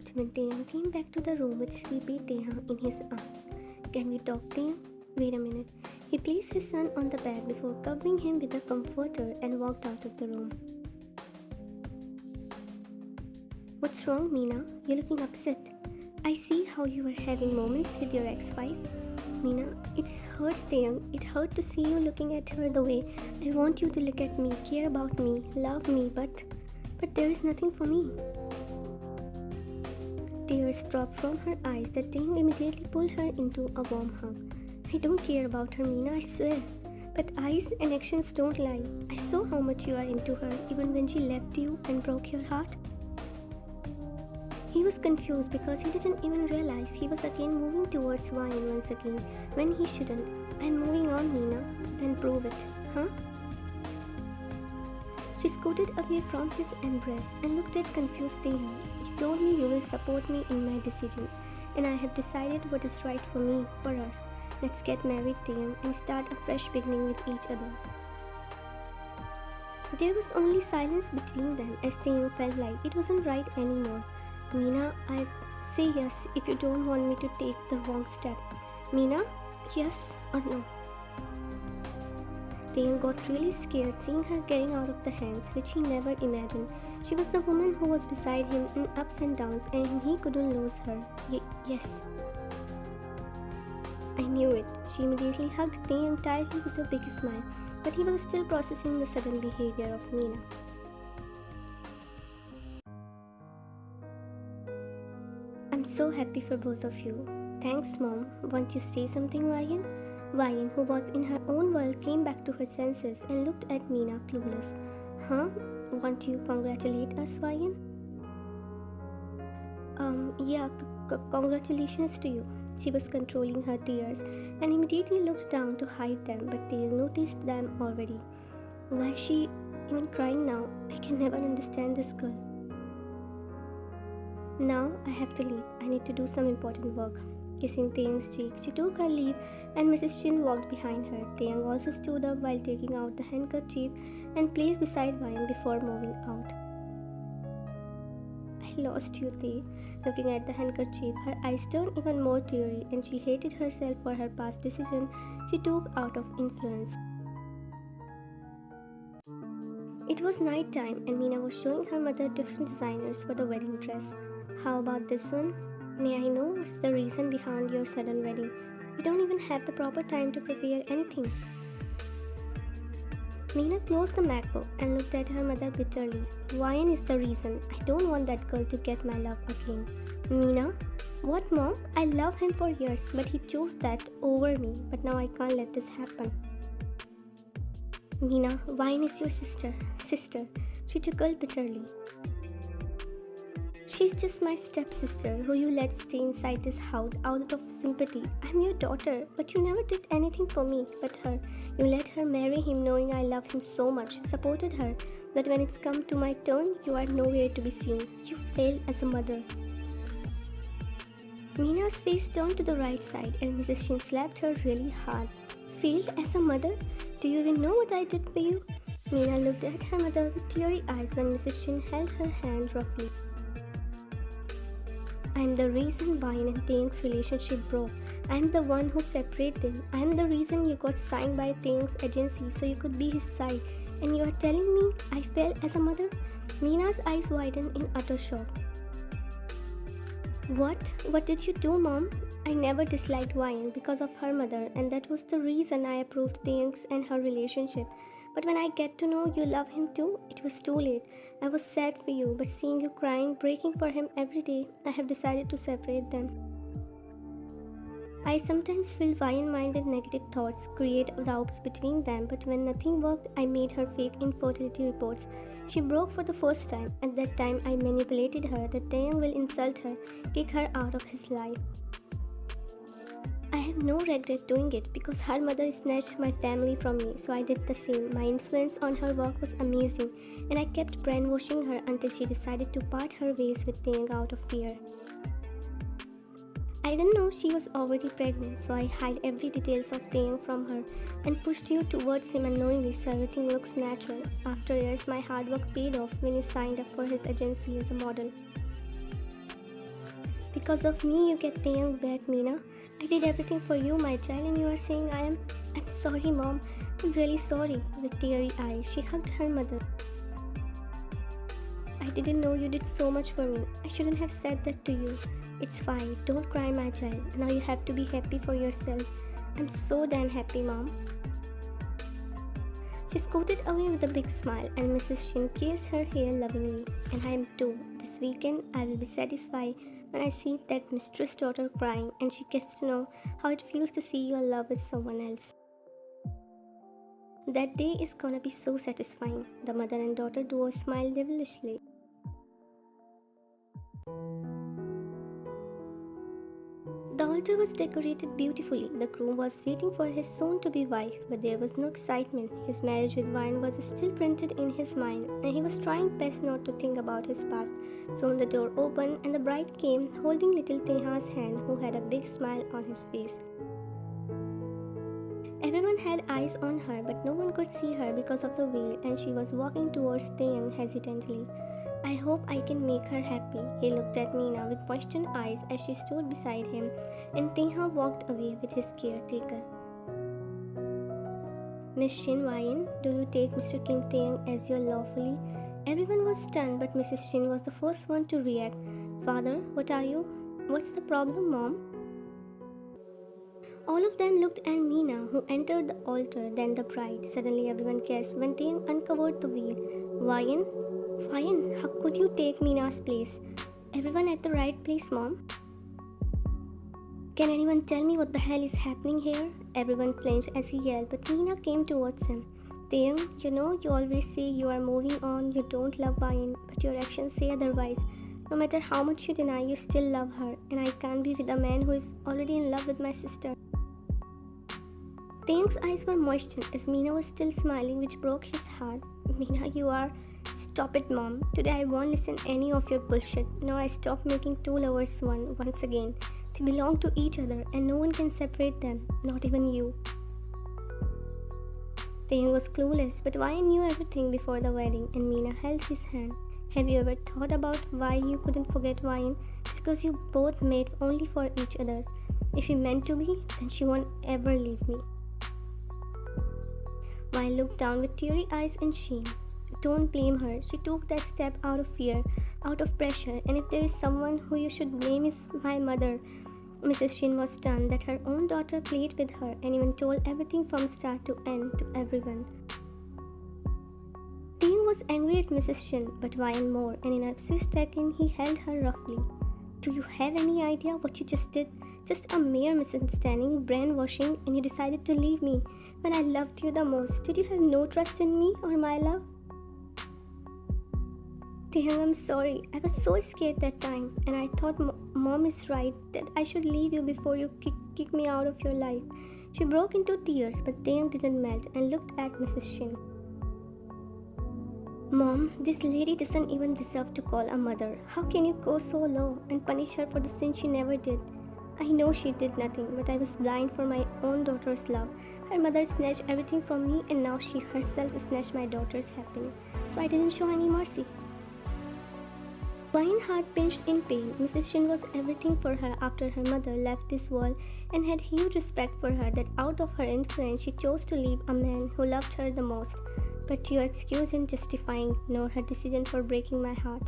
laughed when Taehyung came back to the room with sleepy Taehyung in his arms. Can we talk, Taehyung? Wait a minute. He placed his son on the bed before covering him with a comforter and walked out of the room. What's wrong, Mina? You're looking upset. I see how you were having moments with your ex-wife. Mina, it hurts, Taehyung. It hurt to see you looking at her the way I want you to look at me, care about me, love me, but there is nothing for me. Tears dropped from her eyes that Taehyung immediately pulled her into a warm hug. I don't care about her, Mina, I swear. But eyes and actions don't lie. I saw how much you are into her, even when she left you and broke your heart. He was confused because he didn't even realize he was again moving towards wine once again when he shouldn't. I'm moving on, Mina. Then prove it, huh? She scooted away from his embrace and looked at confused Taehyung. You told me you will support me in my decisions, and I have decided what is right for me, for us. Let's get married, Taehyung, and start a fresh beginning with each other. There was only silence between them as Taehyung felt like it wasn't right anymore. Mina, I'd say yes if you don't want me to take the wrong step. Mina, yes or no? Taehyung got really scared seeing her getting out of the hands which he never imagined. She was the woman who was beside him in ups and downs and he couldn't lose her. Yes. I knew it. She immediately hugged Taehyung tightly with a big smile, but he was still processing the sudden behavior of Mina. I'm so happy for both of you. Thanks, Mom. Want you say something, Ryan? Ryan, who was in her own world, came back to her senses and looked at Mina clueless. Huh? Want you congratulate us, Ryan? Yeah, congratulations to you. She was controlling her tears and immediately looked down to hide them, but they noticed them already. Why is she even crying now? I can never understand this girl. Now I have to leave. I need to do some important work. Kissing Taehyung's cheek, she took her leave and Mrs. Shin walked behind her. Taehyung also stood up while taking out the handkerchief and placed beside Ryan before moving out. I lost you, Tae. Looking at the handkerchief, her eyes turned even more teary and she hated herself for her past decision she took out of influence. It was night time and Mina was showing her mother different designers for the wedding dress. How about this one? May I know what's the reason behind your sudden wedding? You don't even have the proper time to prepare anything. Mina closed the MacBook and looked at her mother bitterly. Ryan is the reason. I don't want that girl to get my love again. Mina? What, Mom? I love him for years, but he chose that over me. But now I can't let this happen. Mina, Ryan is your sister. She chuckled bitterly. She's just my stepsister who you let stay inside this house out of sympathy. I'm your daughter, but you never did anything for me but her. You let her marry him knowing I love him so much, supported her, that when it's come to my turn, you are nowhere to be seen. You failed as a mother. Mina's face turned to the right side and Mrs. Shin slapped her really hard. Failed as a mother? Do you even know what I did for you? Mina looked at her mother with teary eyes when Mrs. Shin held her hand roughly. I'm the reason Ryan and Taehyung's relationship broke. I'm the one who separated them. I'm the reason you got signed by Taehyung's agency so you could be his side. And you are telling me I failed as a mother? Mina's eyes widened in utter shock. What? What did you do, Mom? I never disliked Ryan because of her mother, and that was the reason I approved Taehyung's and her relationship. But when I get to know you love him too, it was too late. I was sad for you, but seeing you crying, breaking for him every day, I have decided to separate them. I sometimes fill Ryan's mind with negative thoughts, create doubts between them, but when nothing worked, I made her fake infertility reports. She broke for the first time. At that time, I manipulated her that Taehyung will insult her, kick her out of his life. I have no regret doing it because her mother snatched my family from me, so I did the same. My influence on her work was amazing, and I kept brainwashing her until she decided to part her ways with Taehyung out of fear. I didn't know she was already pregnant, so I hid every details of Taehyung from her and pushed you towards him unknowingly so everything looks natural. After years, my hard work paid off when you signed up for his agency as a model. Because of me, you get Taehyung back, Mina. I did everything for you, my child, and you are saying I'm sorry, Mom. I'm really sorry. With teary eyes, she hugged her mother. I didn't know you did so much for me. I shouldn't have said that to you. It's fine. Don't cry, my child. Now you have to be happy for yourself. I'm so damn happy, Mom. She scooted away with a big smile, and Mrs. Shin kissed her hair lovingly. And I am too. This weekend, I will be satisfied when I see that mistress daughter crying and she gets to know how it feels to see your love with someone else. That day is gonna be so satisfying. The mother and daughter duo smiled devilishly. The altar was decorated beautifully. The groom was waiting for his soon-to-be wife, but there was no excitement. His marriage with Wine was still printed in his mind, and he was trying best not to think about his past. Soon the door opened, and the bride came, holding little Teha's hand, who had a big smile on his face. Everyone had eyes on her, but no one could see her because of the veil, and she was walking towards Taehyung hesitantly. I hope I can make her happy. He looked at Mina with questioned eyes as she stood beside him, and Taehyung walked away with his caretaker. Miss Shin Wayan, do you take Mr. Kim Taehyung as your lawfully? Everyone was stunned, but Mrs. Shin was the first one to react. Father, what are you? What's the problem, Mom? All of them looked at Mina, who entered the altar, then the bride. Suddenly everyone gasped when Taehyung uncovered the veil. Wayan, how could you take Mina's place? Everyone at the right place, Mom? Can anyone tell me what the hell is happening here? Everyone flinched as he yelled, but Mina came towards him. Taehyung, you always say you are moving on, you don't love Wayan, but your actions say otherwise. No matter how much you deny, you still love her, and I can't be with a man who is already in love with my sister. Taehyung's eyes were moistened as Mina was still smiling, which broke his heart. Mina, you are... Stop it, Mom. Today I won't listen any of your bullshit. Now I stop making two lovers one once again. They belong to each other and no one can separate them, not even you. Taehyung was clueless, but Wayan knew everything before the wedding, and Mina held his hand. Have you ever thought about why you couldn't forget Wayan? Because you both made only for each other. If you meant to be, then she won't ever leave me. Wayan looked down with teary eyes and shame. Don't blame her. She took that step out of fear, out of pressure, and if there is someone who you should blame is my mother. Mrs. Shin was stunned that her own daughter played with her and even told everything from start to end to everyone. Taehyung was angry at Mrs. Shin, but Wayan more, and in a swift second he held her roughly. Do you have any idea what you just did? Just a mere misunderstanding, brainwashing, and you decided to leave me when I loved you the most. Did you have no trust in me or my love? Taehyung, I'm sorry. I was so scared that time, and I thought Mom is right that I should leave you before you kick me out of your life. She broke into tears, but Taehyung didn't melt and looked at Mrs. Shin. Mom, this lady doesn't even deserve to call a mother. How can you go so low and punish her for the sin she never did? I know she did nothing, but I was blind for my own daughter's love. Her mother snatched everything from me, and now she herself snatched my daughter's happiness. So I didn't show any mercy. Wayan's heart pinched in pain. Mrs. Shin was everything for her after her mother left this world and had huge respect for her that out of her influence she chose to leave a man who loved her the most. But your excuse in justifying nor her decision for breaking my heart.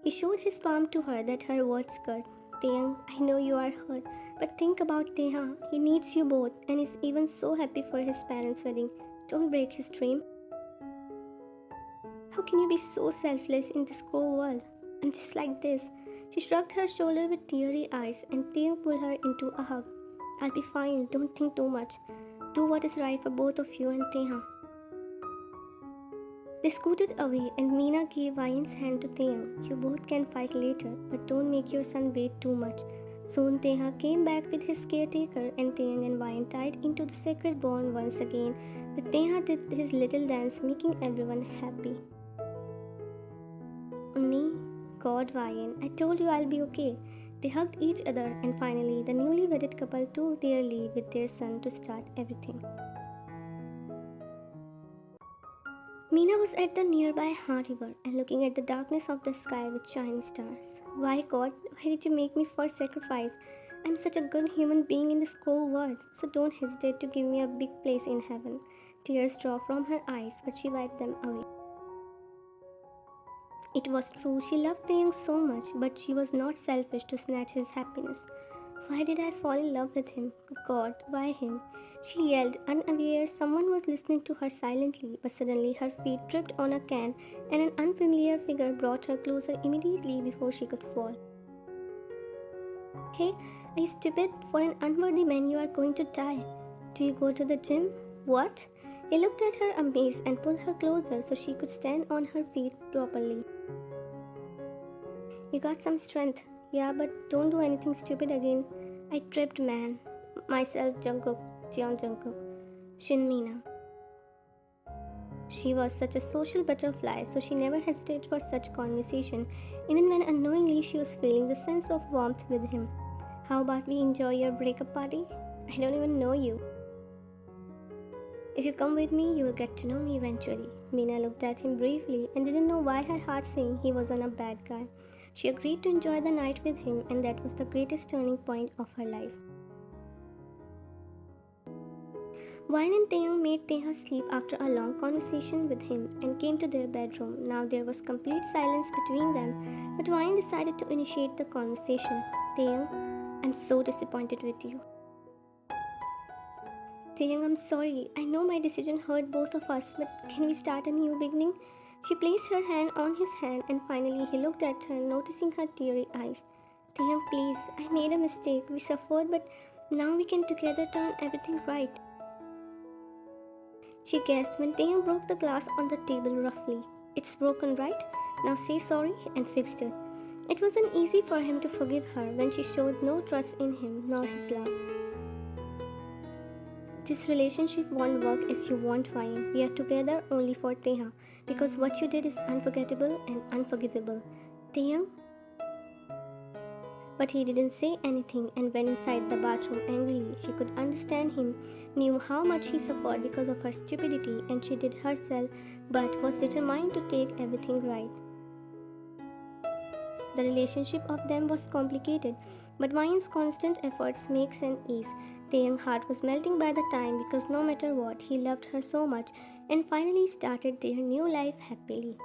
He showed his palm to her that her words cut. Taehyung, I know you are hurt, but think about Taeha. He needs you both and is even so happy for his parents' wedding. Don't break his dream. How can you be so selfless in this cruel world? I'm just like this. She shrugged her shoulder with teary eyes and Taehyung pulled her into a hug. I'll be fine, don't think too much. Do what is right for both of you and Taeha. They scooted away and Mina gave Wayan's hand to Taehyung. You both can fight later, but don't make your son wait too much. Soon Taeha came back with his caretaker and Taehyung and Wayan tied into the sacred bond once again. The Taeha did his little dance, making everyone happy. Unni, God, Wayan, I told you I'll be okay. They hugged each other and finally the newly wedded couple took their leave with their son to start everything. Mina was at the nearby Han River and looking at the darkness of the sky with shiny stars. Why, God, why did you make me first sacrifice? I'm such a good human being in this cruel world, so don't hesitate to give me a big place in heaven. Tears dropped from her eyes, but she wiped them away. It was true, she loved Taeyang so much, but she was not selfish to snatch his happiness. Why did I fall in love with him? God, why him? She yelled, unaware someone was listening to her silently, but suddenly her feet tripped on a can and an unfamiliar figure brought her closer immediately before she could fall. Hey, are you stupid? For an unworthy man, you are going to die. Do you go to the gym? What? He looked at her amazed and pulled her closer so she could stand on her feet properly. You got some strength. Yeah, but don't do anything stupid again. I tripped, man. Myself, Jungkook, Jeon Jungkook, Shin Mina. She was such a social butterfly, so she never hesitated for such conversation, even when unknowingly she was feeling the sense of warmth with him. How about we enjoy your breakup party? I don't even know you. If you come with me, you will get to know me eventually. Mina looked at him briefly and didn't know why her heart saying he wasn't a bad guy. She agreed to enjoy the night with him, and that was the greatest turning point of her life. Wine and Taehyung made Taeha sleep after a long conversation with him and came to their bedroom. Now there was complete silence between them, but Wine decided to initiate the conversation. Taehyung, I'm so disappointed with you. Taehyung, I'm sorry. I know my decision hurt both of us, but can we start a new beginning? She placed her hand on his hand and finally he looked at her, noticing her teary eyes. Taehyung, please, I made a mistake. We suffered, but now we can together turn everything right. She gasped when Taehyung broke the glass on the table roughly. It's broken, right? Now say sorry and fixed it. It wasn't easy for him to forgive her when she showed no trust in him nor his love. This relationship won't work as you want, Ryan. We are together only for Taeha because what you did is unforgettable and unforgivable. Taehyung? But he didn't say anything and went inside the bathroom angrily. She could understand him, knew how much he suffered because of her stupidity and she did herself, but was determined to take everything right. The relationship of them was complicated, but Ryan's constant efforts makes an ease. Taehyung's heart was melting by the time because no matter what, he loved her so much and finally started their new life happily.